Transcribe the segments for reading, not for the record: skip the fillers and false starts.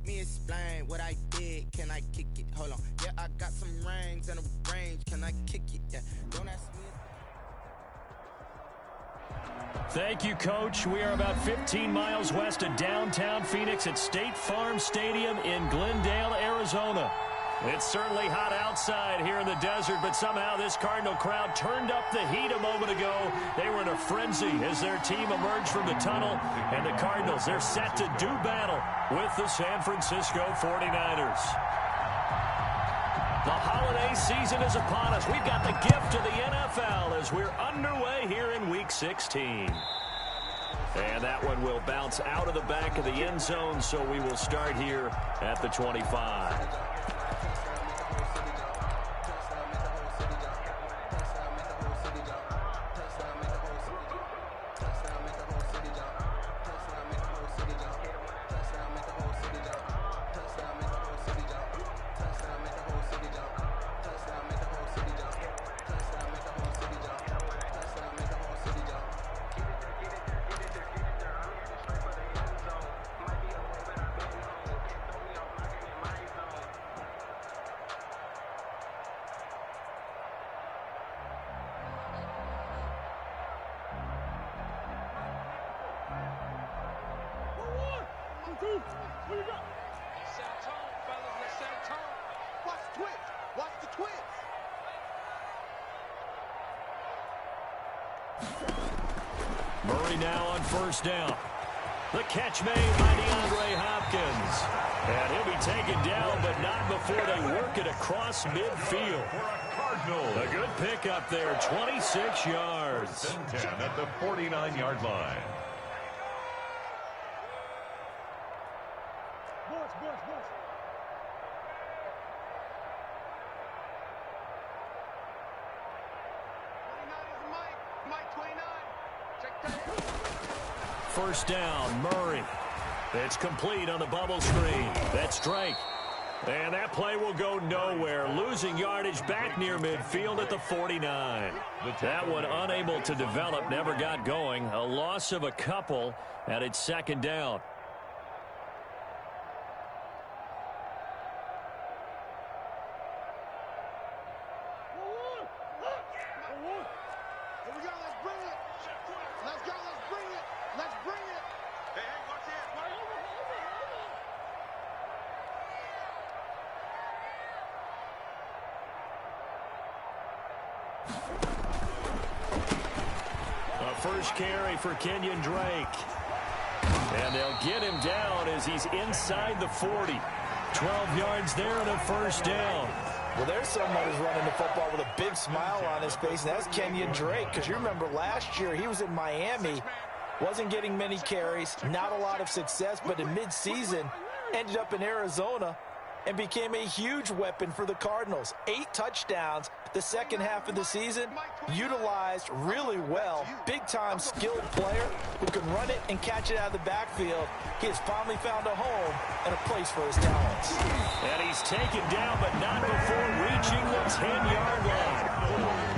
me explain what I did. Can I kick it? Hold on. Yeah, I got some rings and a range. Can I kick it? Yeah. Don't ask me. Thank you, Coach. We are about 15 miles west of downtown Phoenix at State Farm Stadium in Glendale, Arizona. It's certainly hot outside here in the desert, but somehow this Cardinal crowd turned up the heat a moment ago. They were in a frenzy as their team emerged from the tunnel, and the Cardinals, they're set to do battle with the San Francisco 49ers. The holiday season is upon us. We've got the gift of the NFL as we're underway here in Week 16. And that one will bounce out of the back of the end zone, so we will start here at the 25. Murray now on first down. The catch made by DeAndre Hopkins. And he'll be taken down, but not before they work it across midfield. A good pickup there, 26 yards. 10 at the 49-yard line. First down, Murray. It's complete on the bubble screen. That's Drake. And that play will go nowhere. Losing yardage back near midfield at the 49. That one unable to develop, never got going. A loss of a couple, and it's second down. First carry for Kenyon Drake. And they'll get him down as he's inside the 40. 12 yards there and a first down. Well, there's someone who's running the football with a big smile on his face, and that's Kenyon Drake. Because you remember last year he was in Miami, wasn't getting many carries, not a lot of success, but in midseason ended up in Arizona and became a huge weapon for the Cardinals. 8 touchdowns the second half of the season, utilized really well. Big-time skilled player who can run it and catch it out of the backfield. He has finally found a home and a place for his talents. And he's taken down, but not before reaching the 10-yard line.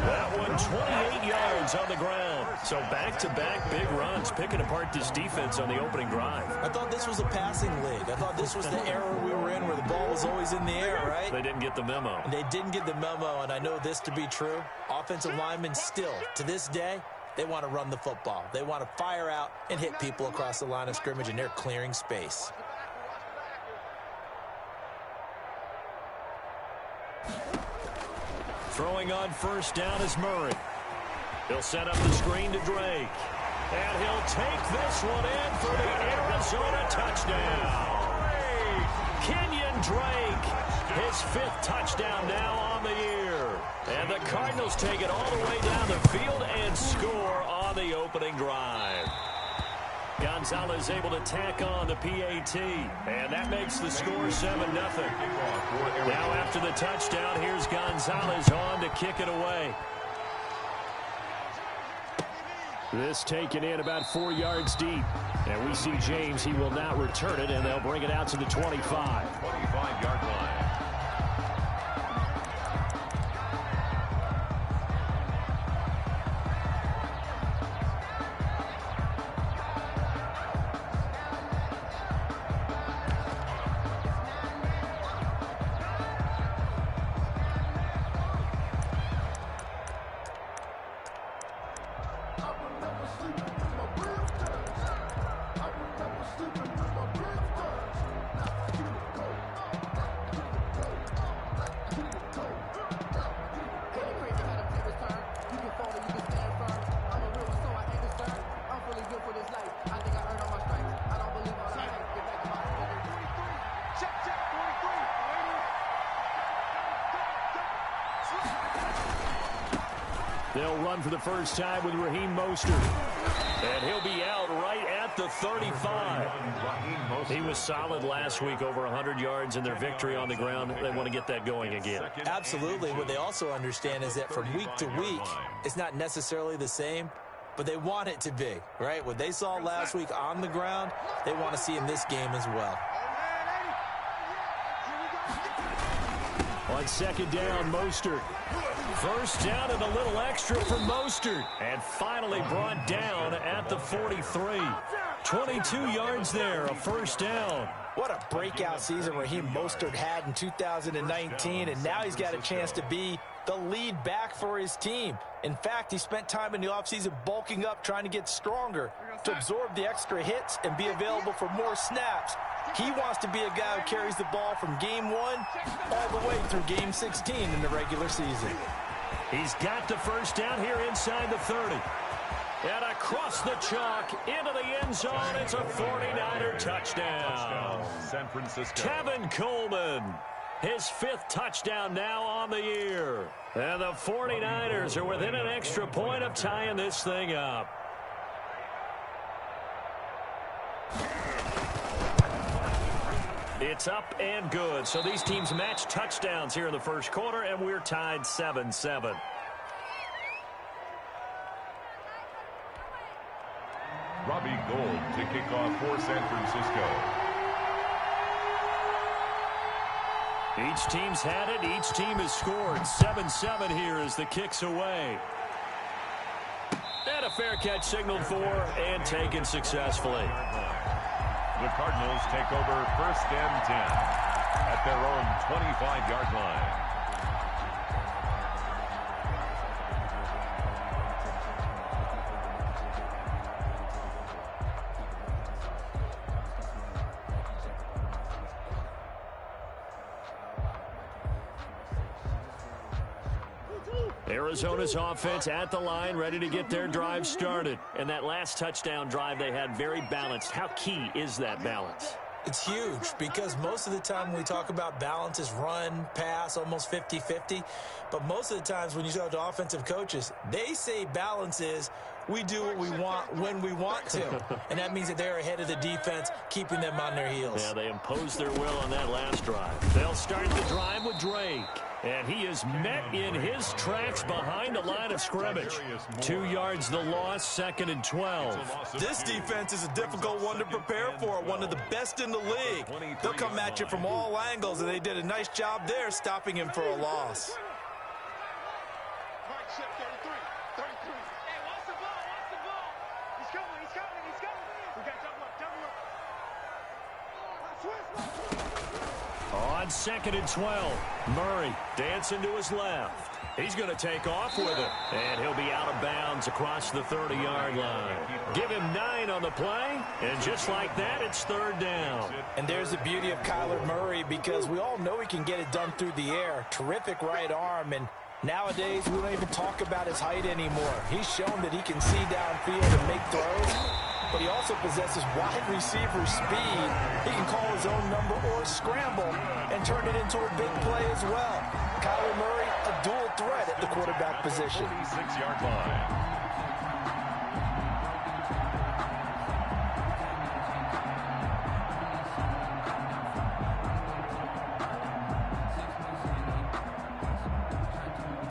That one 28 yards on the ground. So back-to-back big runs, picking apart this defense on the opening drive. I thought this was a passing league. I thought this was the era we were in where the ball was always in the air, right? They didn't get the memo. And they didn't get the memo, and I know this to be true. Offensive linemen still, to this day, they want to run the football. They want to fire out and hit people across the line of scrimmage, and they're clearing space. Throwing on first down is Murray. He'll set up the screen to Drake. And he'll take this one in for the Arizona touchdown. Kenyon Drake, his 5th touchdown now on the year. And the Cardinals take it all the way down the field and score on the opening drive. Gonzalez able to tack on the PAT, and that makes the score 7-0. Now after the touchdown, here's Gonzalez on to kick it away. This taken in about 4 yards deep. And we see James, he will not return it, and they'll bring it out to the 25. 25-yard line. They'll run for the first time with Raheem Mostert. And he'll be out right at the 35. He was solid last week, over 100 yards in their victory on the ground. They want to get that going again. Absolutely. What they also understand is that from week to week, it's not necessarily the same, but they want it to be, right? What they saw last week on the ground, they want to see in this game as well. On second down, Mostert. First down and a little extra for Mostert. And finally brought down at the 43. 22 yards there, a first down. What a breakout season Raheem Mostert had in 2019, and now he's got a chance to be the lead back for his team. In fact, he spent time in the offseason bulking up, trying to get stronger to absorb the extra hits and be available for more snaps. He wants to be a guy who carries the ball from game 1 all the way through game 16 in the regular season. He's got the first down here inside the 30. And across the chalk into the end zone, it's a 49er touchdown. San Francisco. Tevin Coleman, his 5th touchdown now on the year. And the 49ers are within an extra point of tying this thing up. It's up and good. So these teams match touchdowns here in the first quarter, and we're tied 7-7. Robbie Gould to kick off for San Francisco. Each team's had it. Each team has scored. 7-7 here as the kick's away. And a fair catch signaled for and taken successfully. The Cardinals take over 1st and 10 at their own 25-yard line. Arizona's offense at the line, ready to get their drive started. And that last touchdown drive they had very balanced. How key is that balance? It's huge because most of the time when we talk about balance is run, pass, almost 50-50. But most of the times when you talk to offensive coaches, they say balance is we do what we want when we want to. And that means that they're ahead of the defense, keeping them on their heels. Yeah, they imposed their will on that last drive. They'll start the drive with Drake. And he is met in his tracks behind the line of scrimmage. 2 yards the loss, 2nd and 12. This defense is a difficult one to prepare for, one of the best in the league. They'll come at you from all angles, and they did a nice job there stopping him for a loss. On 2nd and 12, Murray dancing to his left. He's going to take off with it, and he'll be out of bounds across the 30-yard line. Give him 9 on the play, and just like that, it's 3rd down. And there's the beauty of Kyler Murray, because we all know he can get it done through the air. Terrific right arm, and nowadays we don't even talk about his height anymore. He's shown that he can see downfield and make throws, but he also possesses wide receiver speed. He can call his own number or scramble and turn it into a big play as well. Kyler Murray, a dual threat at the quarterback position. 46-yard line.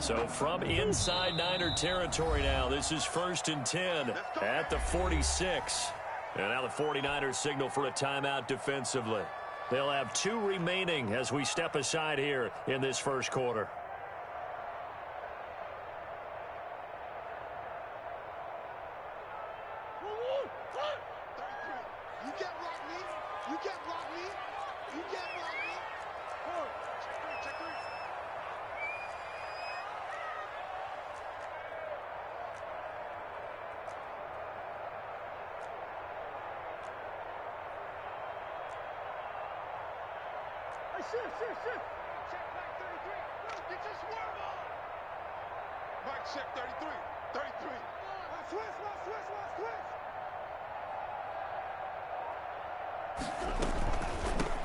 So from inside Niner territory now, this is 1st and 10 at the 46. And now the 49ers signal for a timeout defensively. They'll have 2 remaining as we step aside here in this first quarter.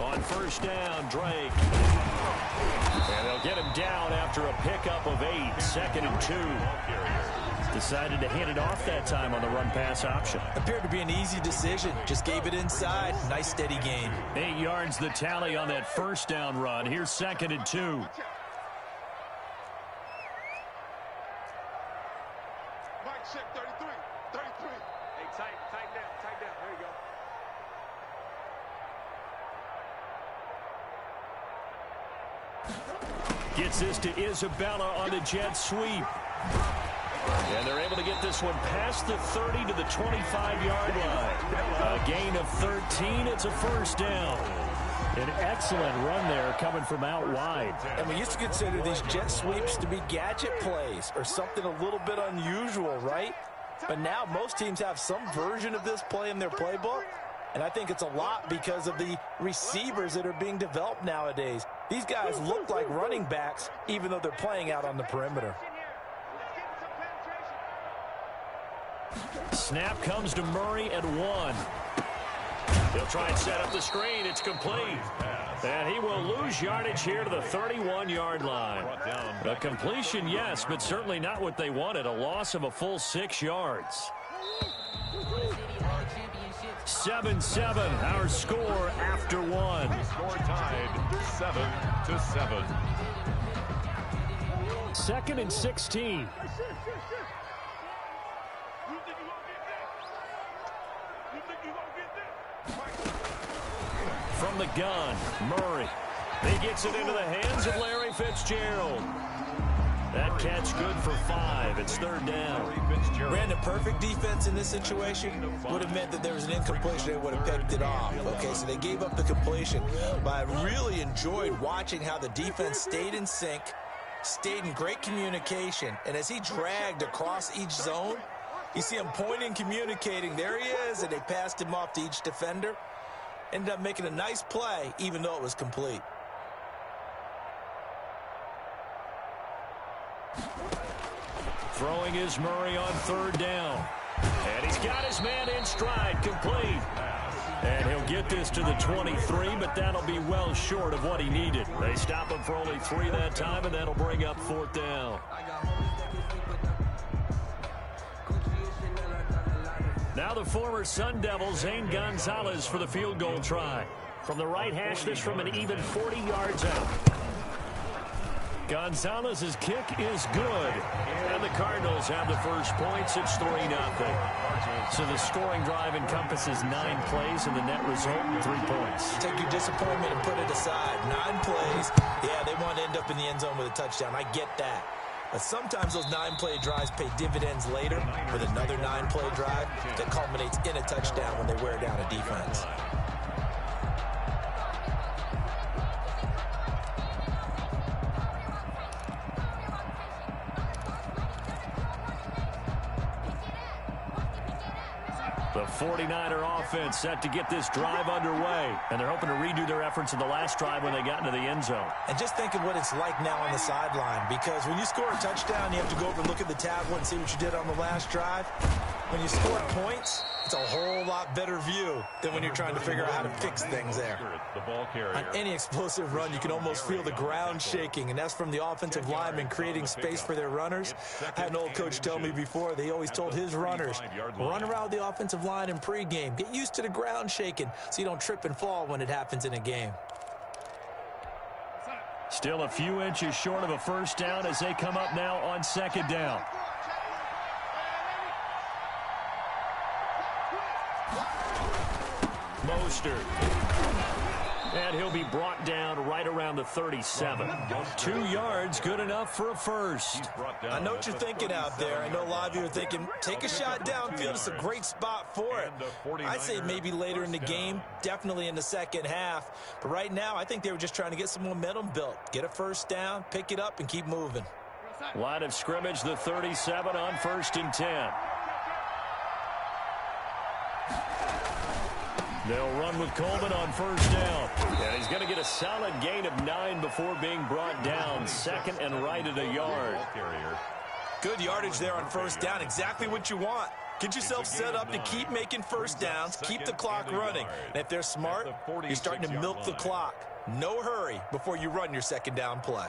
On first down, Drake. And they'll get him down after a pickup of 8, 2nd and 2. Decided to hand it off that time on the run-pass option. Appeared to be an easy decision. Just gave it inside. Nice, steady gain. 8 yards the tally on that first down run. Here's 2nd and 2. Mike, check 33. 33. Hey, tighten down. There you go. Gets this to Isabella on the jet sweep. And they're able to get this one past the 30 to the 25-yard line. A gain of 13. It's a first down. An excellent run there coming from out wide. And we used to consider these jet sweeps to be gadget plays or something a little bit unusual, right? But now most teams have some version of this play in their playbook. And I think it's a lot because of the receivers that are being developed nowadays. These guys look like running backs even though they're playing out on the perimeter. Snap comes to Murray at 1. He'll try and set up the screen. It's complete. And he will lose yardage here to the 31-yard line. A completion, yes, but certainly not what they wanted. A loss of a full 6 yards. 7-7, our score after 1. Score tied 7-7. 2nd and 16. From the gun, Murray. He gets it into the hands of Larry Fitzgerald. That catch good for 5. It's 3rd down. Brandon, perfect defense in this situation would have meant that there was an incompletion. They would have picked it off. Okay, so they gave up the completion. But I really enjoyed watching how the defense stayed in sync, stayed in great communication. And as he dragged across each zone, you see him pointing, communicating. There he is, and they passed him off to each defender. Ended up making a nice play, even though it was complete. Throwing is Murray on 3rd down. And he's got his man in stride, complete. And he'll get this to the 23, but that'll be well short of what he needed. They stop him for only 3 that time, and that'll bring up 4th down. Now the former Sun Devil, Zane Gonzalez, for the field goal try. From the right hash, this from an even 40 yards out. Gonzalez's kick is good. And the Cardinals have the first points. It's 3-0. So the scoring drive encompasses 9 plays, and the net result, 3 points. Take your disappointment and put it aside. 9 plays. Yeah, they want to end up in the end zone with a touchdown. I get that. But sometimes those 9-play drives pay dividends later with another 9-play drive that culminates in a touchdown when they wear down a defense. The 49er offense set to get this drive underway. And they're hoping to redo their efforts in the last drive when they got into the end zone. And just think of what it's like now on the sideline, because when you score a touchdown, you have to go over and look at the tablet and see what you did on the last drive. When you score points, it's a whole lot better view than when you're trying to figure out how to fix things there. On any explosive run, you can almost feel the ground shaking, and that's from the offensive linemen creating space for their runners. I had an old coach tell me before, they always told his runners, run around the offensive line in pregame. Get used to the ground shaking so you don't trip and fall when it happens in a game. Still a few inches short of a first down as they come up now on 2nd down. Mostert. And he'll be brought down right around the 37. 2 yards, good enough for a first. I know what you're thinking out there. I know a lot of you are thinking, take a shot downfield. It's a great spot for it. I'd say maybe later in the game, definitely in the second half. But right now, I think they were just trying to get some momentum built. Get a first down, pick it up, and keep moving. Line of scrimmage, the 37 on 1st and 10. They'll run with Coleman on first down. And he's going to get a solid gain of 9 before being brought down. 2nd and right at a yard. Good yardage there on first down. Exactly what you want. Get yourself set up to keep making first downs, keep the clock running. And if they're smart, you're starting to milk the clock. No hurry before you run your second down play.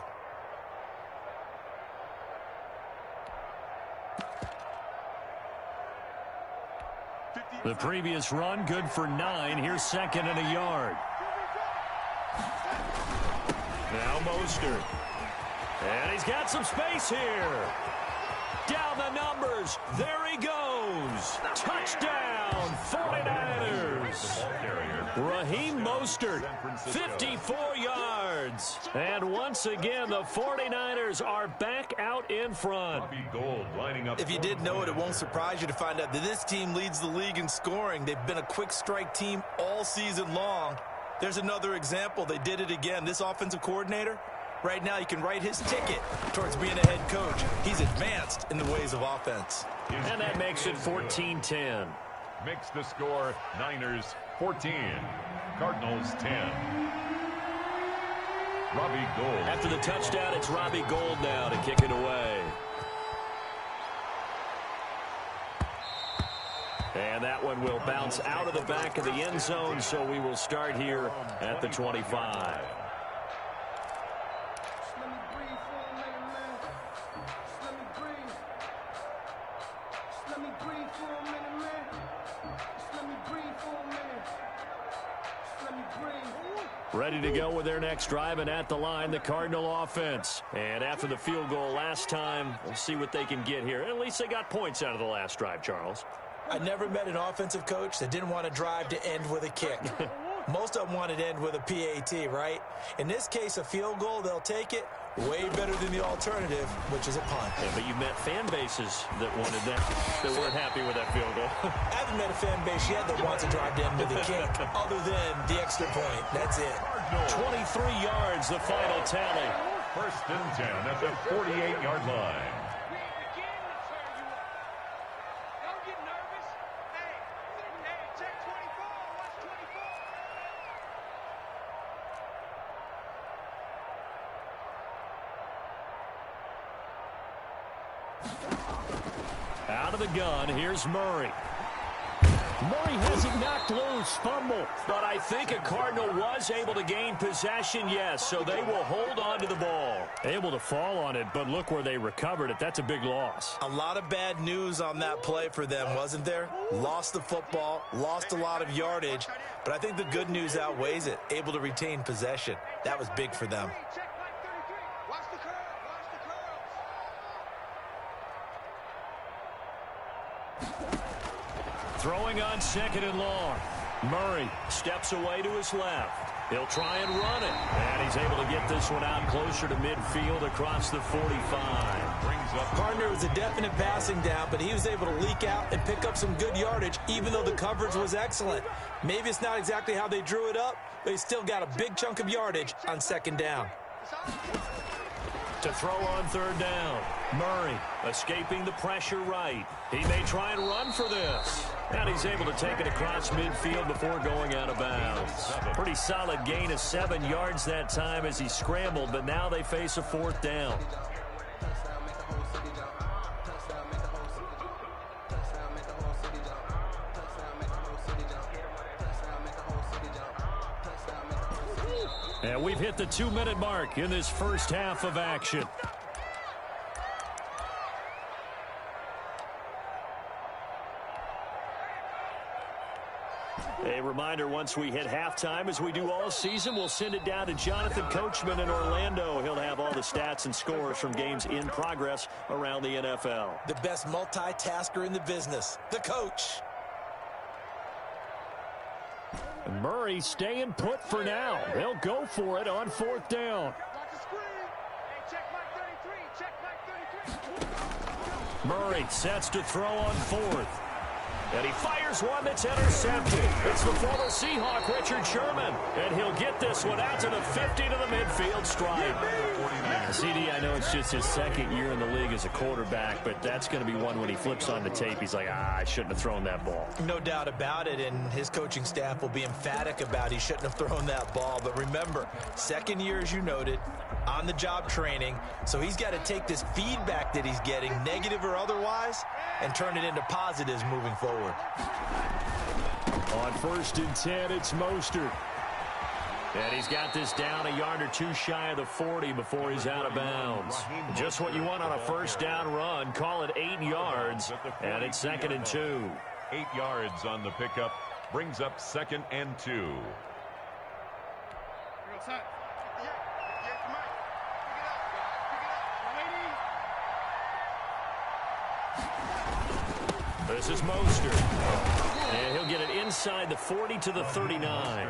The previous run, good for 9. Here's second and a yard. Now Mostert. And he's got some space here. Down the numbers. There he goes. Touchdown, 49ers. Raheem Mostert, 54 yards. And once again, the 49ers are back out in front. If you didn't know it, it won't surprise you to find out that this team leads the league in scoring. They've been a quick strike team all season long. There's another example. They did it again. This offensive coordinator, right now you can write his ticket towards being a head coach. He's advanced in the ways of offense. And that makes it 14-10. Makes the score Niners 14, Cardinals 10. Robbie Gould. After the touchdown, it's Robbie Gould now to kick it away. And that one will bounce out of the back of the end zone, so we will start here at the 25. Ready to go with their next drive, and at the line, the Cardinal offense. And after the field goal last time, we'll see what they can get here. At least they got points out of the last drive, Charles. I never met an offensive coach that didn't want to drive to end with a kick. Most of them wanted to end with a PAT, right? In this case, a field goal, they'll take it. Way better than the alternative, which is a punt. Yeah, but you met fan bases that wanted that weren't happy with that field goal. I haven't met a fan base yet that wants to drive to end with a kick, other than the extra point. That's it. 23 yards, the final tally. First and 10 at the 48-yard line. Out of the gun, here's Murray. Murray has it knocked loose, fumble. But I think a Cardinal was able to gain possession, yes, so they will hold on to the ball. Able to fall on it, but look where they recovered it. That's a big loss. A lot of bad news on that play for them, wasn't there? Lost the football, lost a lot of yardage, but I think the good news outweighs it. Able to retain possession. That was big for them. Throwing on second and long. Murray steps away to his left. He'll try and run it. And he's able to get this one out closer to midfield across the 45. Partner was a definite passing down, but he was able to leak out and pick up some good yardage, even though the coverage was excellent. Maybe it's not exactly how they drew it up, but he still got a big chunk of yardage on second down. To throw on third down. Murray escaping the pressure right. He may try and run for this. And he's able to take it across midfield before going out of bounds. Pretty solid gain of 7 yards that time as he scrambled, but now they face a fourth down. And we've hit the 2-minute mark in this first half of action. A reminder, once we hit halftime, as we do all season, we'll send it down to Jonathan Coachman in Orlando. He'll have all the stats and scores from games in progress around the NFL. The best multitasker in the business, the coach. Murray staying put for now. They'll go for it on fourth down. Murray sets to throw on fourth. And he fires one that's intercepted. It's the former Seahawk, Richard Sherman. And he'll get this one out to the 50 to the midfield stripe. CD, I know it's just his second year in the league as a quarterback, but that's going to be one when he flips on the tape. He's like, I shouldn't have thrown that ball. No doubt about it, and his coaching staff will be emphatic about he shouldn't have thrown that ball. But remember, second year, as you noted, on-the-job training, so he's got to take this feedback that he's getting, negative or otherwise, and turn it into positives moving forward. On 1st and 10, it's Mostert. And he's got this down a yard or two shy of the 40 before he's out of bounds. Just what you want on a first down run. Call it 8 yards, and it's 2nd and 2. 8 yards on the pickup brings up 2nd and 2. This is Mostert. And he'll get it inside the 40 to the 39.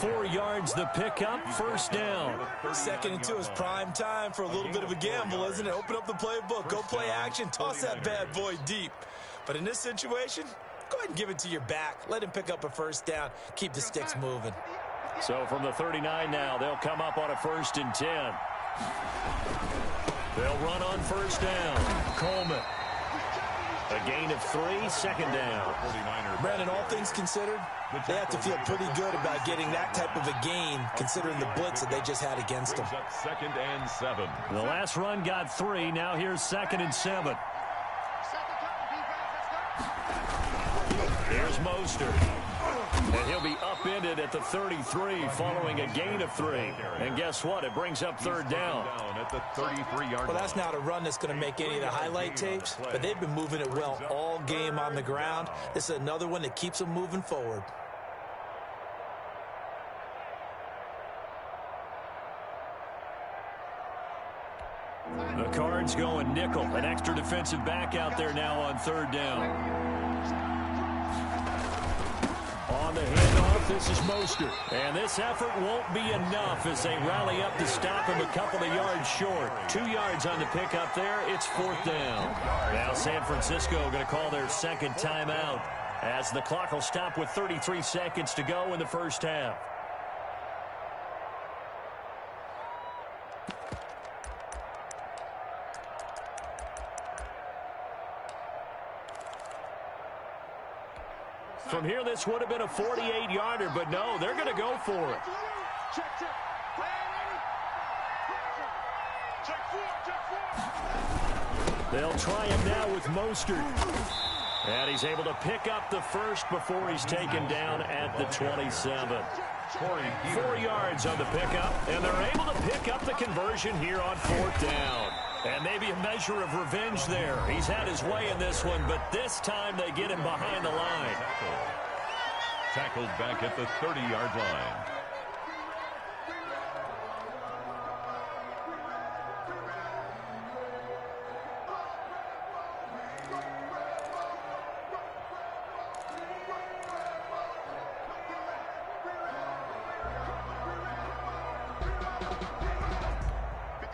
4 yards the pickup, 1st down. 2nd and 2 is prime time for a little bit of a gamble, isn't it? Open up the playbook, go play action, toss that bad boy deep. But in this situation, go ahead and give it to your back. Let him pick up a 1st down. Keep the sticks moving. So from the 39 now, they'll come up on a 1st and 10. They'll run on 1st down. Coleman. A gain of 3, 2nd down. Brandon, all things considered, they have to feel pretty good about getting that type of a gain, considering the blitz that they just had against them. 2nd and 7. The last run got 3. Now here's 2nd and 7. Here's Mostert. And he'll be upended at the 33 following a gain of 3. And guess what? It brings up 3rd down. At the 33-yard Well, that's not a run that's going to make any of the highlight tapes, but they've been moving it well all game on the ground. This is another one that keeps them moving forward. The Cards going nickel. An extra defensive back out there now on 3rd down. On the handoff, this is Mostert. And this effort won't be enough as they rally up to stop him a couple of yards short. 2 yards on the pickup there. It's 4th down. Now San Francisco going to call their 2nd timeout as the clock will stop with 33 seconds to go in the 1st half. From here, this would have been a 48-yarder, but no, they're going to go for it. They'll try him now with Mostert. And he's able to pick up the 1st before he's taken down at the 27. 4 yards on the pickup, and they're able to pick up the conversion here on 4th down. And maybe a measure of revenge there. He's had his way in this one, but this time they get him behind the line. Tackled back at the 30-yard line.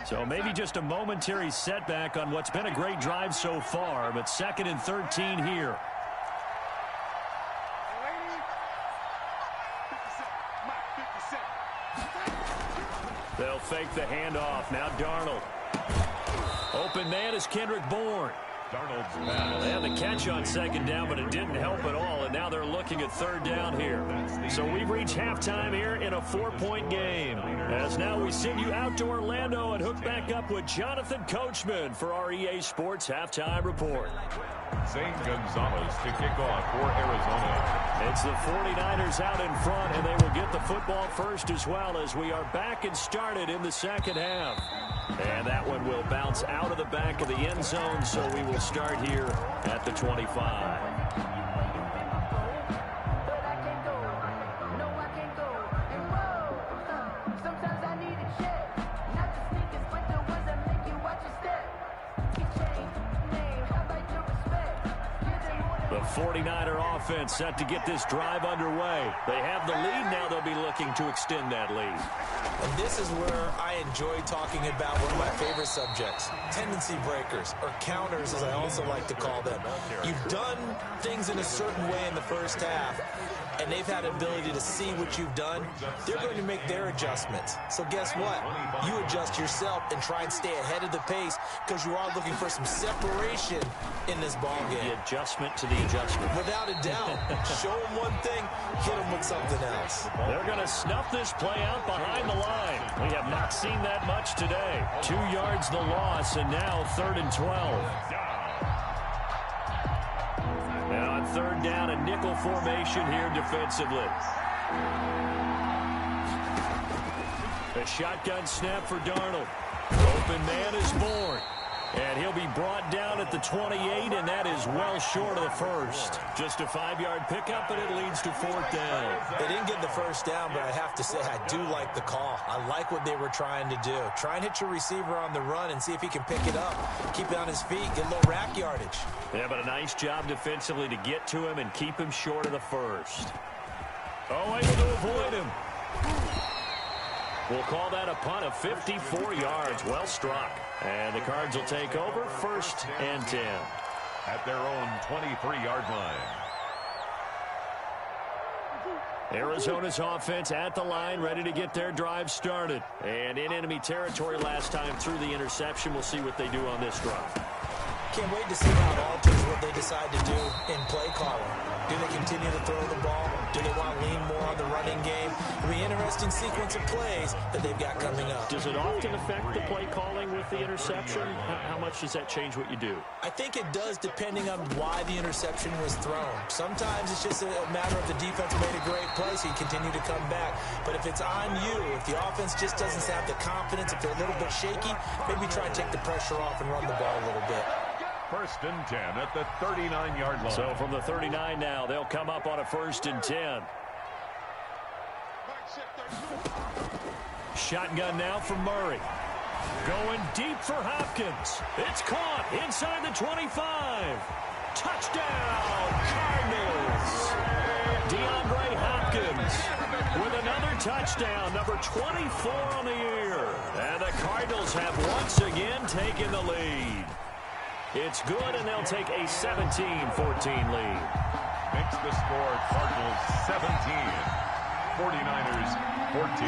So maybe just a momentary setback on what's been a great drive so far, but 2nd and 13 here. They'll fake the handoff. Now Darnold. Open man is Kendrick Bourne. Darnold's They pass. had the catch on 2nd down, but it didn't help at all, and now they're looking at 3rd down here. So we've reached halftime here in a 4-point game. As now we send you out to Orlando and hook back up with Jonathan Coachman for our EA Sports Halftime Report. Zane Gonzalez to kick off for Arizona. It's the 49ers out in front, and they will get the football first as well as we are back and started in the 2nd half. And that one will bounce out of the back of the end zone, so we will start here at the 25. The 49er offense set to get this drive underway. They have the lead now. They'll be looking to extend that lead. And this is where I enjoy talking about one of my favorite subjects, tendency breakers, or counters as I also like to call them. You've done things in a certain way in the first half, and they've had the ability to see what you've done. They're going to make their adjustments. So guess what? You adjust yourself and try and stay ahead of the pace because you are looking for some separation in this ball game. The adjustment to the adjustment. Without a doubt. Show them one thing, hit them with something else. They're going to snuff this play out behind the line. We have not seen that much today. 2 yards the loss, and now 3rd and 12. Now on 3rd down, a nickel formation here defensively. A shotgun snap for Darnold. Open man is born. And he'll be brought down at the 28, and that is well short of the first. Just a 5-yard pickup, and it leads to 4th down. They didn't get the first down, but I have to say I do like the call. I like what they were trying to do. Try and hit your receiver on the run and see if he can pick it up. Keep it on his feet, get a little rack yardage. Yeah, but a nice job defensively to get to him and keep him short of the first. Oh, able to avoid him. We'll call that a punt of 54 yards. Well struck. And the Cards will take over 1st and 10. At their own 23-yard line. Arizona's offense at the line, ready to get their drive started. And in enemy territory last time through the interception. We'll see what they do on this drive. Can't wait to see how it alters what they decide to do in play calling. Do they continue to throw the ball? Do they want to lean more on the running game? It'll be an interesting sequence of plays that they've got coming up. Does it often affect the play calling with the interception? How much does that change what you do? I think it does depending on why the interception was thrown. Sometimes it's just a matter of the defense made a great play, so you continue to come back. But if it's on you, if the offense just doesn't have the confidence, if they're a little bit shaky, maybe try and take the pressure off and run the ball a little bit. 1st and 10 at the 39-yard line. So from the 39 now, they'll come up on a 1st and 10. Shotgun now for Murray. Going deep for Hopkins. It's caught inside the 25. Touchdown, Cardinals. DeAndre Hopkins with another touchdown, number 24 on the year. And the Cardinals have once again taken the lead. It's good, and they'll take a 17-14 lead. Makes the score Cardinals 17, 49ers 14.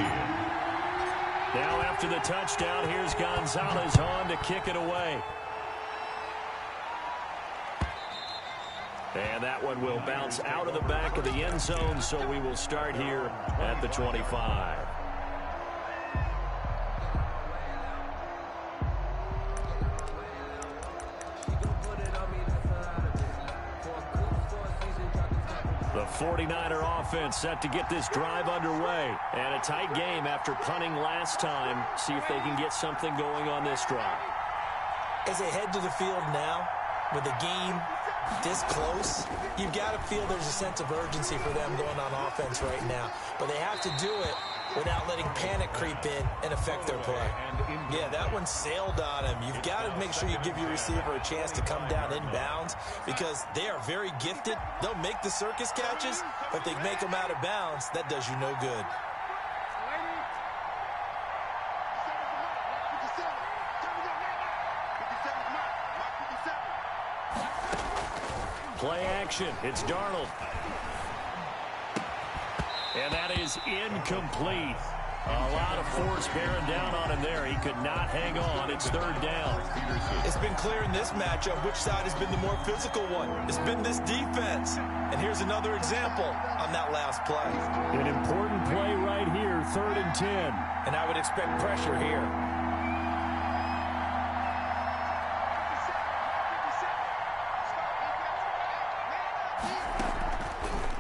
Now after the touchdown, here's Gonzalez on to kick it away. And that one will bounce out of the back of the end zone, so we will start here at the 25. The 49er offense set to get this drive underway. And a tight game after punting last time. See if they can get something going on this drive. As they head to the field now, with the game this close, you've got to feel there's a sense of urgency for them going on offense right now. But they have to do it without letting panic creep in and affect their play. Yeah, that one sailed on him. You've got to make sure you give your receiver a chance to come down inbounds because they are very gifted. They'll make the circus catches, but they make them out of bounds. That does you no good. Play action. It's Darnold. And that is incomplete. A lot of force bearing down on him there. He could not hang on. It's 3rd down. It's been clear in this matchup which side has been the more physical one. It's been this defense. And here's another example on that last play. An important play right here, 3rd and 10. And I would expect pressure here.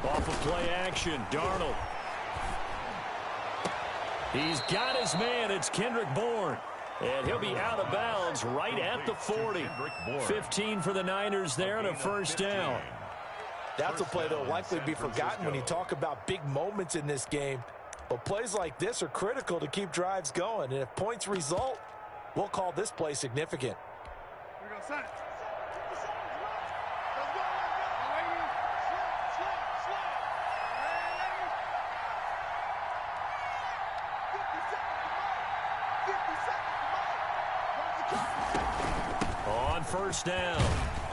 Off of play action, Darnold. He's got his man. It's Kendrick Bourne. And he'll be out of bounds right at the 40. 15 for the Niners there and a 1st down. That's a play that will likely be forgotten when you talk about big moments in this game. But plays like this are critical to keep drives going. And if points result, we'll call this play significant. first down.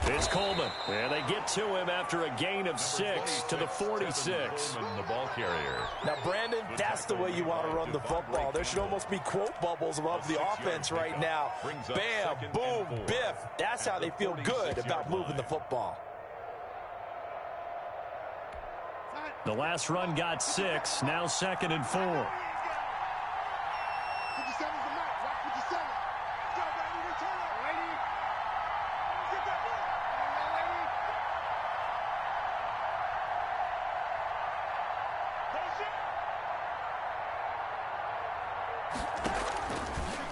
It's Coleman, and they get to him after a gain of 6 to the 46. The ball carrier. Now, Brandon, that's the way you want to run the football. There should almost be quote bubbles above the offense right now. Bam, boom, biff. That's how they feel good about moving the football. The last run got 6, now 2nd and 4.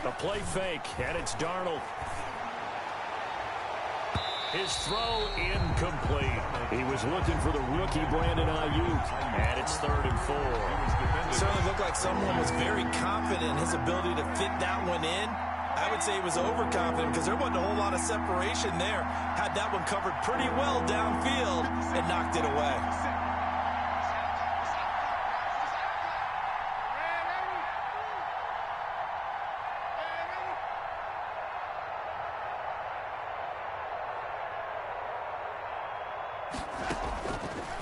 A play fake, and it's Darnold. His throw incomplete. He was looking for the rookie Brandon Ayuk, and it's 3rd and 4. It certainly looked like someone was very confident in his ability to fit that one in. I would say he was overconfident because there wasn't a whole lot of separation there. Had that one covered pretty well downfield and knocked it away.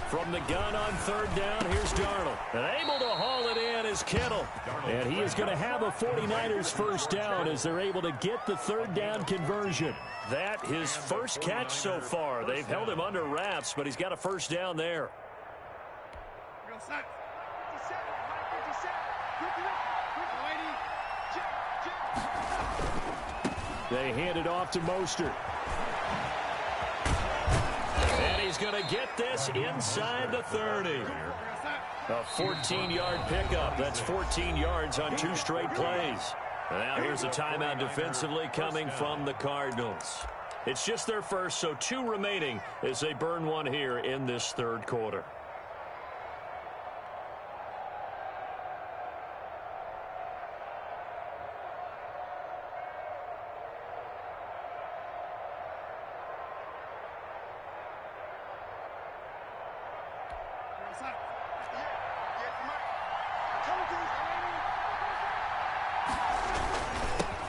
From the gun on 3rd down, here's Darnold. And able to haul it in is Kittle. And he is going to have a 49ers first down as they're able to get the 3rd down conversion. That his first catch so far. They've held him under wraps, but he's got a first down there. They hand it off to Mostert. And he's going to get this inside the 30. A 14-yard pickup. That's 14 yards on 2 straight plays. And now here's a timeout defensively coming from the Cardinals. It's just their first, so 2 remaining as they burn one here in this 3rd quarter.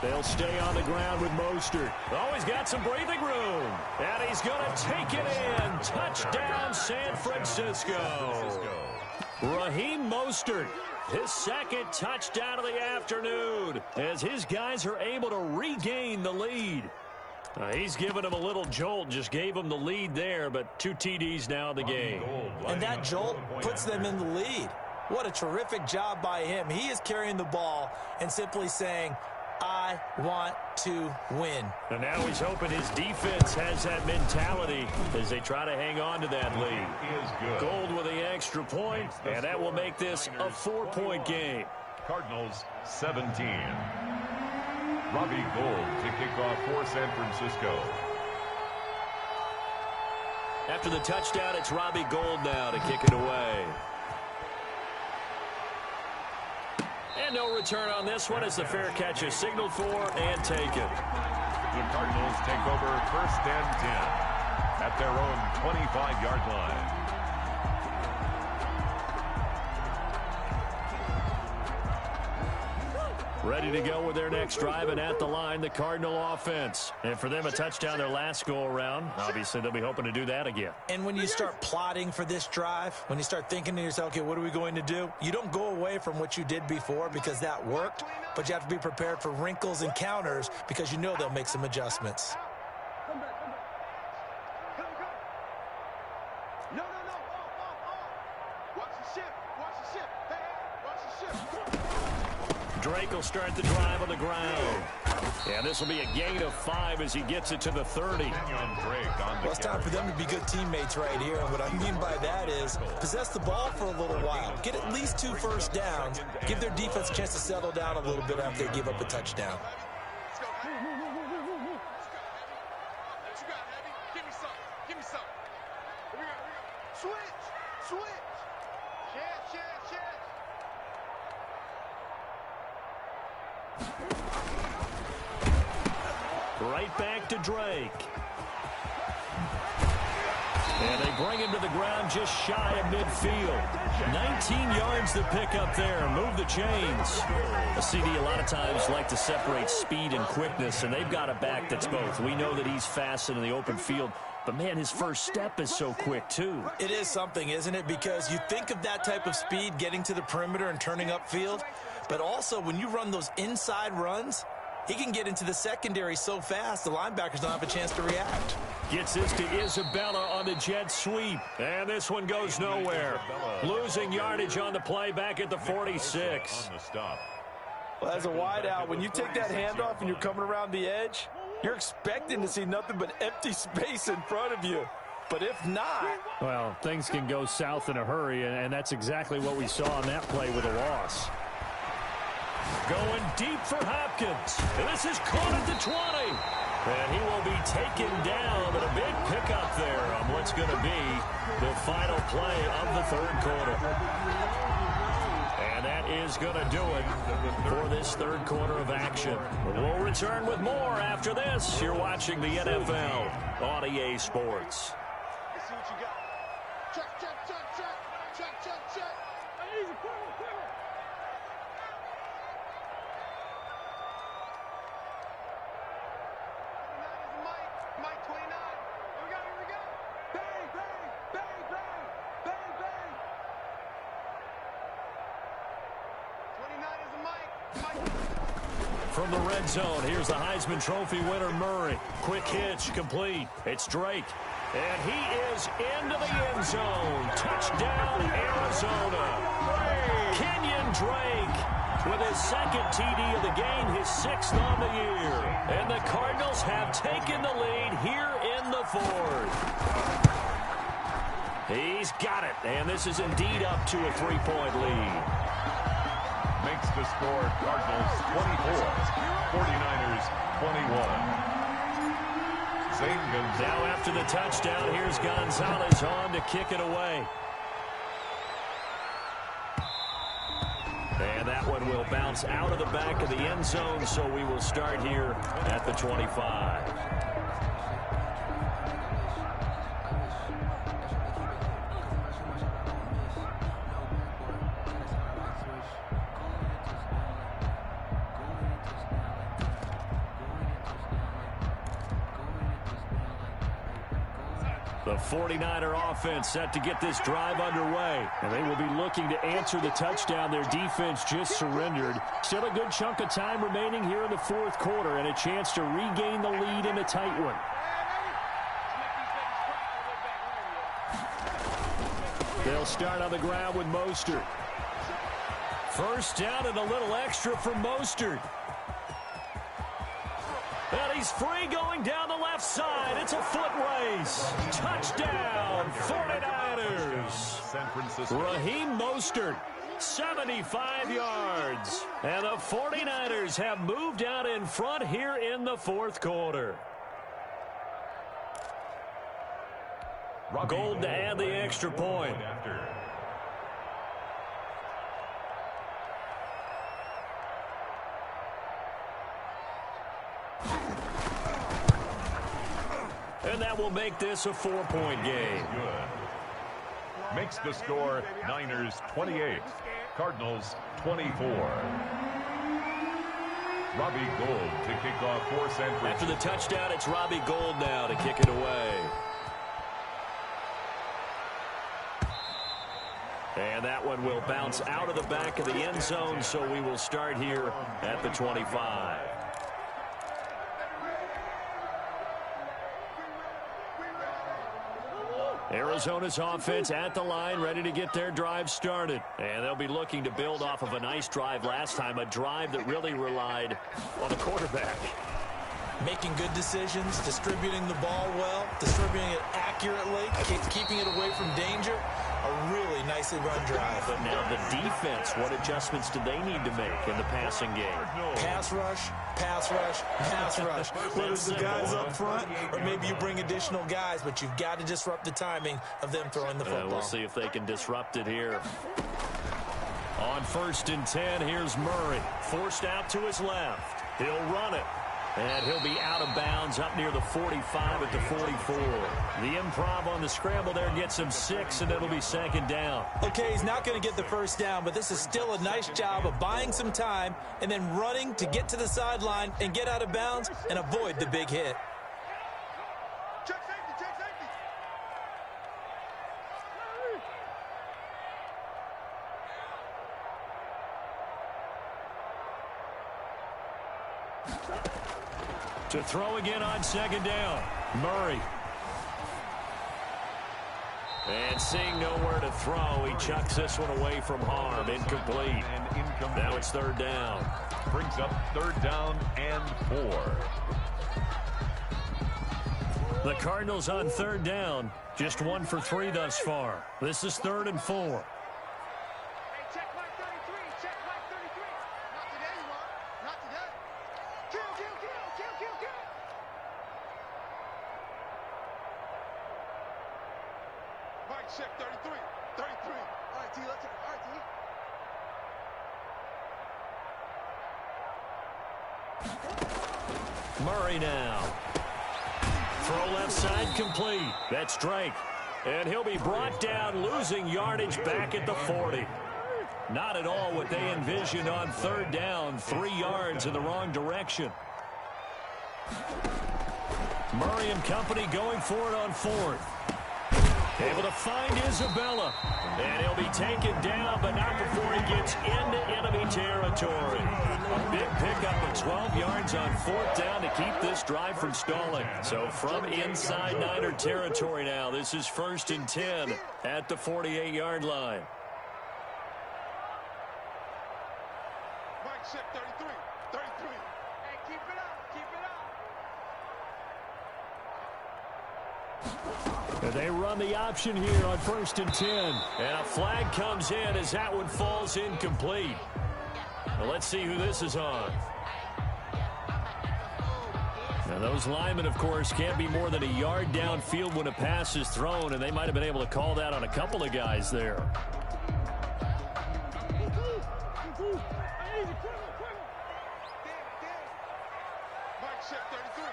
They'll stay on the ground with Mostert. Oh, he's got some breathing room. And he's going to take it in. Touchdown, San Francisco. Raheem Mostert, his 2nd touchdown of the afternoon, as his guys are able to regain the lead. He's given them a little jolt, just gave them the lead there, but 2 TDs now in the game. And that jolt puts them in the lead. What a terrific job by him. He is carrying the ball and simply saying, I want to win. And now he's hoping his defense has that mentality as they try to hang on to that lead. Gold with the extra point, and that will make this a 4-point game. Cardinals 17. Robbie Gould to kick off for San Francisco. After the touchdown, it's Robbie Gould now to kick it away. And no return on this one as the fair catch is signaled for and taken. The Cardinals take over 1st and 10 at their own 25-yard line. Ready to go with their next drive, and at the line, the Cardinal offense. And for them, a touchdown their last go-around. Obviously, they'll be hoping to do that again. And when you start plotting for this drive, when you start thinking to yourself, okay, what are we going to do? You don't go away from what you did before because that worked, but you have to be prepared for wrinkles and counters because you know they'll make some adjustments. No. Watch the ship. Hey, watch the ship. Drake will start the drive on the ground. And this will be a gain of 5 as he gets it to the 30. Well, it's time for them to be good teammates right here. And what I mean by that is possess the ball for a little while. Get at least 2 first downs. Give their defense a chance to settle down a little bit after they give up a touchdown. Give me some. Here we go. Switch. Share. Right back to Drake. And they bring him to the ground just shy of midfield. 19 yards to pick up there. Move the chains. A CD a lot of times like to separate speed and quickness, and they've got a back that's both. We know that he's fast in the open field, but, man, his first step is so quick, too. It is something, isn't it? Because you think of that type of speed getting to the perimeter and turning upfield, but also when you run those inside runs, he can get into the secondary so fast the linebackers don't have a chance to react. Gets this to Isabella on the jet sweep. And this one goes nowhere. Losing yardage on the play back at the 46. Well, as a wideout, when you take that handoff and you're coming around the edge, you're expecting to see nothing but empty space in front of you. But if not... Well, things can go south in a hurry, and that's exactly what we saw on that play with a loss. Going deep for Hopkins. And this is caught at the 20. And he will be taken down, but a big pickup there on what's going to be the final play of the third quarter. And that is going to do it for this third quarter of action. We'll return with more after this. You're watching the NFL on EA Sports. Let's see what you got. Check, check, check, check. Check, check, check. Easy, quiver, quiver. Mike 29. Here we go, here we go. Bang, bang, bang, bang, bang, bang. 29 is a Mike. From the red zone, here's the Heisman Trophy winner, Murray. Quick hitch, complete. It's Drake. And he is into the end zone. Touchdown, Arizona. Kenyon Drake with his second TD of the game, his sixth on the year. And the Cardinals have taken the lead here in the fourth. He's got it, and this is indeed up to a 3-point lead. Makes the score Cardinals 24, 49ers 21. Now after the touchdown, here's Gonzalez on to kick it away. And that one will bounce out of the back of the end zone, so we will start here at the 25. The 49er offense set to get this drive underway. And they will be looking to answer the touchdown their defense just surrendered. Still a good chunk of time remaining here in the fourth quarter and a chance to regain the lead in a tight one. They'll start on the ground with Mostert. First down and a little extra for Mostert. And he's free going down the left side. It's a foot race. Touchdown, 49ers. San Francisco. Raheem Mostert, 75 yards. And the 49ers have moved out in front here in the fourth quarter. Gold to add the extra point. And that will make this a 4-point game. Good. Makes the score Niners 28, Cardinals 24. Robbie Gould to kick off for San Francisco. After the touchdown, it's Robbie Gould now to kick it away. And that one will bounce out of the back of the end zone, so we will start here at the 25. Arizona's offense at the line, ready to get their drive started. And they'll be looking to build off of a nice drive last time, a drive that really relied on the quarterback. Making good decisions, distributing the ball well, distributing it accurately, keeping it away from danger. A really nicely run drive. But now the defense, what adjustments do they need to make in the passing game? Pass rush, pass rush, pass rush. Whether it's the guys up front or maybe you bring additional guys, but you've got to disrupt the timing of them throwing the football. We'll see if they can disrupt it here. On 1st and 10, here's Murray. Forced out to his left. He'll run it. And he'll be out of bounds up near the 45 at the 44. The improv on the scramble there gets him 6, and it'll be second down. Okay, he's not going to get the first down, but this is still a nice job of buying some time and then running to get to the sideline and get out of bounds and avoid the big hit. Check safety, check safety. To throw again on second down, Murray. And seeing nowhere to throw, he chucks this one away from harm. Incomplete. And incomplete. Now it's third down. Brings up third down and 4. The Cardinals on third down. Just 1 for 3 thus far. This is 3rd and 4. Hey, check mark 33, check mark 33. Not today, you are. Not today. Kill, kill, kill, kill, kill, kill. Mike, check 33, 33. All right, T, let's check. All right, T. Murray now. Throw left side complete. That's Drake. And he'll be brought down, losing yardage back at the 40. Not at all what they envisioned on third down. 3 yards in the wrong direction. Murray and company going for it on 4th. Able to find Isabella. And he'll be taken down, but not before he gets into enemy territory. A big pickup of 12 yards on 4th down to keep this drive from stalling. So from inside Niner territory now, this is 1st and 10 at the 48-yard line. Mike, check 33, 33. Hey, keep it up, keep it up. And they run the option here on 1st and 10. And a flag comes in as that one falls incomplete. Well, let's see who this is on. Now, those linemen, of course, can't be more than a yard downfield when a pass is thrown, and they might have been able to call that on a couple of guys there. Mike, check 33,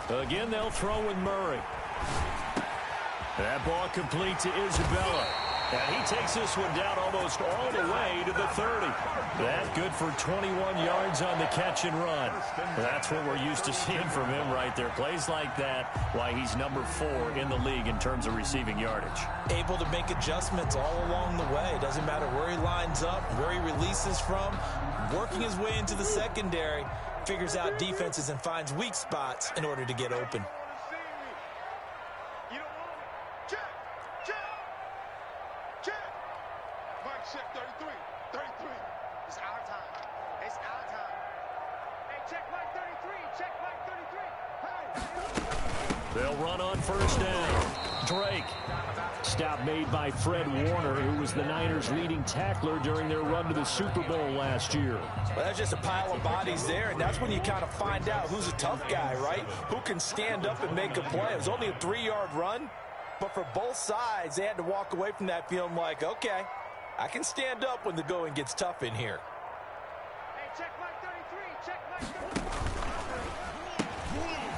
33. Again, they'll throw with Murray. That ball complete to Isabella. And he takes this one down almost all the way to the 30. That good for 21 yards on the catch and run. That's what we're used to seeing from him right there. Plays like that, why he's number 4 in the league in terms of receiving yardage. Able to make adjustments all along the way. Doesn't matter where he lines up, where he releases from. Working his way into the secondary, figures out defenses and finds weak spots in order to get open. You don't want it. Check, check, check. Mike, check 33, 33. It's our time. It's our time. Hey, check Mike 33, check Mike 33. Hey. They'll run on 1st down. Drake. Stop made by Fred Warner, who was the Niners' leading tackler during their run to the Super Bowl last year. Well, that's just a pile of bodies there, and that's when you kind of find out who's a tough guy, right? Who can stand up and make a play. It was only a 3-yard run, but for both sides, they had to walk away from that feeling like, okay, I can stand up when the going gets tough in here. Hey, check Mike 33, check Mike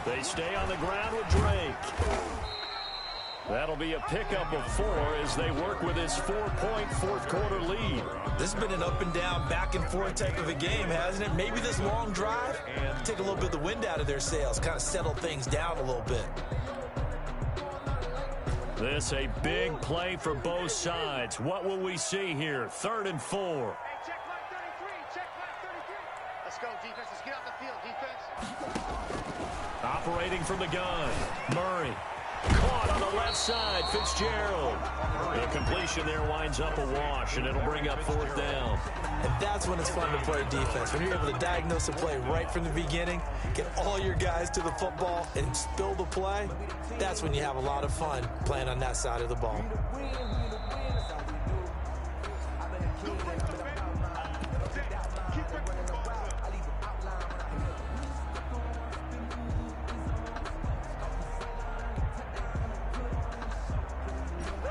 33. They stay on the ground with Drake. That'll be a pickup of 4 as they work with his 4-point fourth-quarter lead. This has been an up-and-down, back-and-forth type of a game, hasn't it? Maybe this long drive take a little bit of the wind out of their sails, kind of settle things down a little bit. This a big play for both sides. What will we see here? 3rd and 4. Hey, check Mike 33, check Mike 33. Let's go, defense. Let's get out the field, defense. Operating from the gun, Murray. Caught on the left side, Fitzgerald. The completion there winds up a wash, and it'll bring up 4th down. And that's when it's fun to play defense. When you're able to diagnose a play right from the beginning, get all your guys to the football, and spill the play, that's when you have a lot of fun playing on that side of the ball.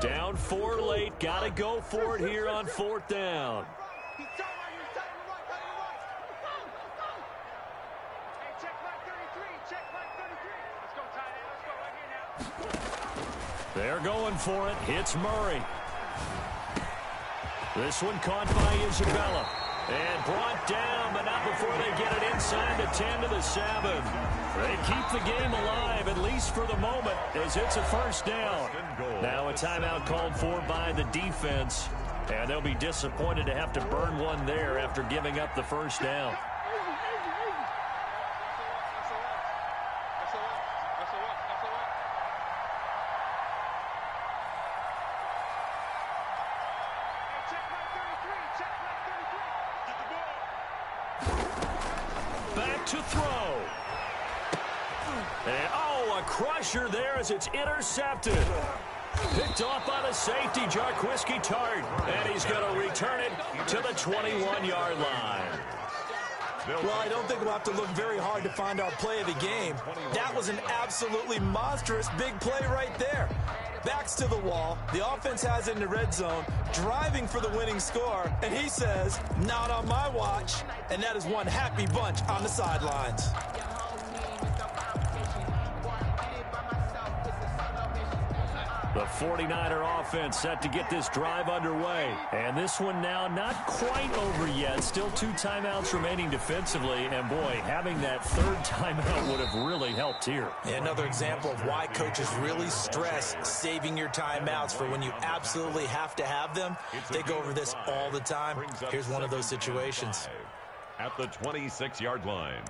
Down 4 late. Got to go for it here on 4th down. They're going for it. Hits Murray. This one caught by Isabella. And brought down, but not before they get it inside the 10 to the 7. They keep the game alive, at least for the moment, as it's a 1st down. Now a timeout called for by the defense. And they'll be disappointed to have to burn one there after giving up the 1st down. To throw. And, a crusher there as it's intercepted. Picked off by the safety, Jarquiski Tart. And he's going to return it to the 21-yard line. Well, I don't think we'll have to look very hard to find our play of the game. That was an absolutely monstrous big play right there. Backs to the wall. The offense has it in the red zone, driving for the winning score. And he says, not on my watch. And that is one happy bunch on the sidelines. The 49er offense set to get this drive underway. And this one now not quite over yet. Still 2 timeouts remaining defensively. And, boy, having that 3rd timeout would have really helped here. Another example of why coaches really stress saving your timeouts for when you absolutely have to have them. They go over this all the time. Here's one of those situations. At the 26-yard line.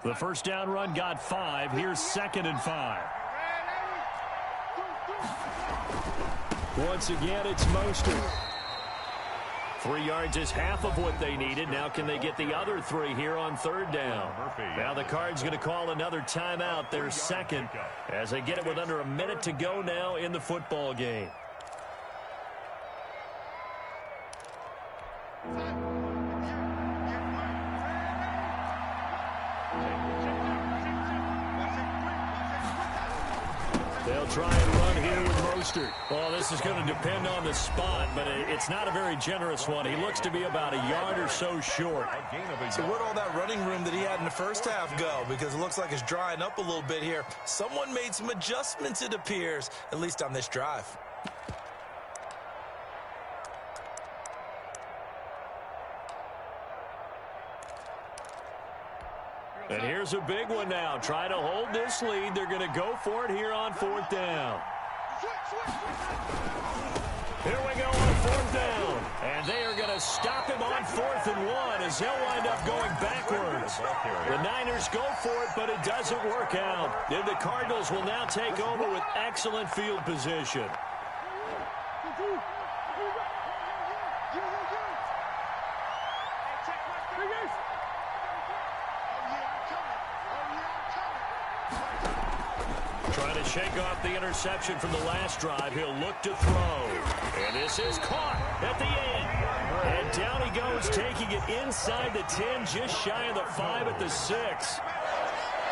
The 1st down run got 5. Here's 2nd and 5. Once again, it's Mostert. 3 yards is half of what they needed. Now can they get the other 3 here on 3rd down? Now the Cards going to call another timeout, their 2nd, as they get it with under a minute to go now in the football game. They'll try and run here with Mostert. Well, this is going to depend on the spot, but it's not a very generous one. He looks to be about a yard or so short. So where'd all that running room that he had in the 1st half go? Because it looks like it's drying up a little bit here. Someone made some adjustments, it appears, at least on this drive. And here's a big one now. Try to hold this lead. They're going to go for it here on 4th down. Here we go on 4th down. And they are going to stop him on 4th and 1 as they'll wind up going backwards. The Niners go for it, but it doesn't work out. Then the Cardinals will now take over with excellent field position. Trying to shake off the interception from the last drive. He'll look to throw. And this is caught at the 8. And down he goes, taking it inside the 10, just shy of the 5 at the 6.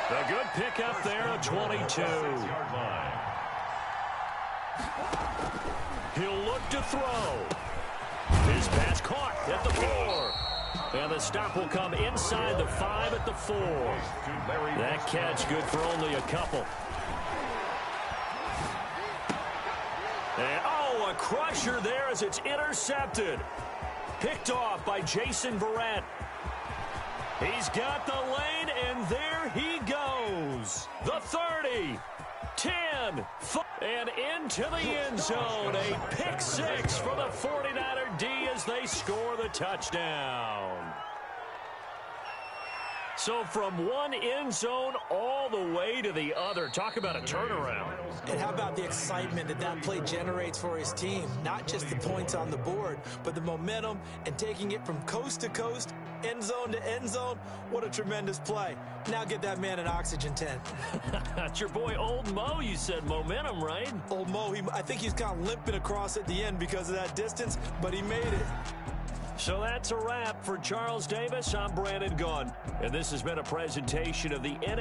A good pickup there of 22. He'll look to throw. His pass caught at the 4. And the stop will come inside the 5 at the 4. That catch good for only a couple. And, a crusher there as it's intercepted. Picked off by Jason Verrett. He's got the lane, and there he goes. The 30, 10, 5, and into the end zone. A pick 6 for the 49er D as they score the touchdown. So from one end zone all the way to the other. Talk about a turnaround. And how about the excitement that that play generates for his team? Not just the points on the board, but the momentum and taking it from coast to coast, end zone to end zone. What a tremendous play. Now get that man an oxygen tent. That's your boy Old Mo. You said momentum, right? Old Mo, I think he's kind of limping across at the end because of that distance, but he made it. So that's a wrap for Charles Davis. I'm Brandon Gunn, and this has been a presentation of the NFL.